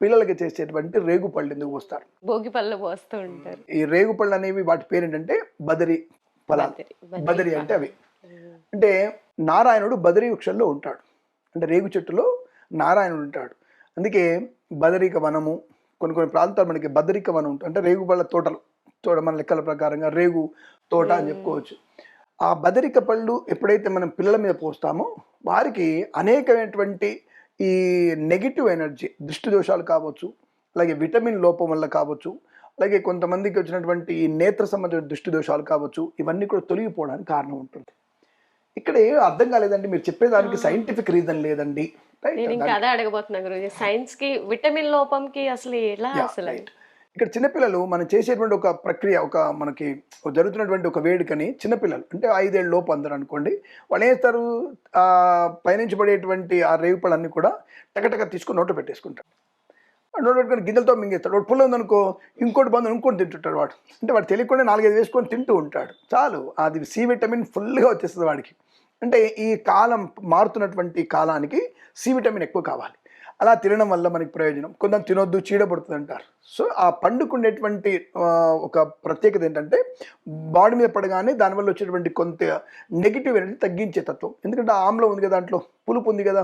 పిల్లలకి చేసేటువంటి రేగుపళ్ళు ఎందుకు పోస్తారు? భోగి పళ్ళు పోస్తూ ఉంటారు. ఈ రేగుపళ్ళు అనేవి వాటి పేరేంటంటే బదరి ఫలాలు. బదరి అంటే అవి. అంటే నారాయణుడు బదరి వృక్షంలో ఉంటాడు. అంటే రేగు చెట్టులో నారాయణుడు ఉంటాడు. అందుకే బదరిక వనము, కొన్ని ప్రాంతాలు మనకి బదరిక వనం ఉంటుంది. అంటే రేగుపళ్ళ తోట మన లెక్కల ప్రకారంగా రేగు తోట అని చెప్పుకోవచ్చు. ఆ బదరిక పళ్ళు ఎప్పుడైతే మనం పిల్లల మీద పోస్తామో వారికి అనేకమైనటువంటి ఈ నెగిటివ్ ఎనర్జీ, దృష్టి దోషాలు కావచ్చు, అలాగే విటమిన్ లోపం వల్ల కావచ్చు, అలాగే కొంతమందికి వచ్చినటువంటి ఈ నేత్ర సంబంధించిన దృష్టి దోషాలు కావచ్చు, ఇవన్నీ కూడా తొలగిపోవడానికి కారణం ఉంటుంది. ఇక్కడ అర్థం కాలేదండి, మీరు చెప్పేదానికి సైంటిఫిక్ రీజన్ లేదండి. నేను ఇంకా అదే అడగబోతున్నా గురుజీ, సైన్స్ కి విటమిన్ లోపంకి అసలు ఎలా అసలు? ఇక్కడ చిన్నపిల్లలు మనం చేసేటువంటి ఒక ప్రక్రియ, మనకి జరుగుతున్నటువంటి ఒక వేడుకని చిన్నపిల్లలు అంటే 5 ఏళ్ళ లోపు అందరూ అనుకోండి, వాళ్ళు ఏం చేస్తారు, పైనుంచి పడేటువంటి ఆ రేగుపళ్ళన్నీ కూడా టకటక తీసుకొని నోట్లో పెట్టేసుకుంటారు. నోట్లో పెట్టుకొని గింజలతో మింగేస్తాడు. వాడు పుల్ల ఉందనుకో ఇంకోటి బంధు ఇంకోటి తింటుంటాడు వాడు. అంటే వాడు తెలియకుండా 4-5 వేసుకొని తింటూ ఉంటాడు. చాలు, అది సి విటమిన్ ఫుల్గా వచ్చేస్తుంది వాడికి. అంటే ఈ కాలం మారుతున్నటువంటి కాలానికి సి విటమిన్ ఎక్కువ కావాలి. అలా తినడం వల్ల మనకి ప్రయోజనం. కొంచెం తినొద్దు, చీడపడుతుంది అంటారు. సో ఆ పండుకునేటువంటి ఒక ప్రత్యేకత ఏంటంటే బాడీ మీద పడగానే దానివల్ల వచ్చేటువంటి కొంత నెగిటివ్ ఎనర్జీ తగ్గించే తత్వం. ఎందుకంటే ఆమ్లం ఉంది కదా, దాంట్లో పులుపు ఉంది కదా,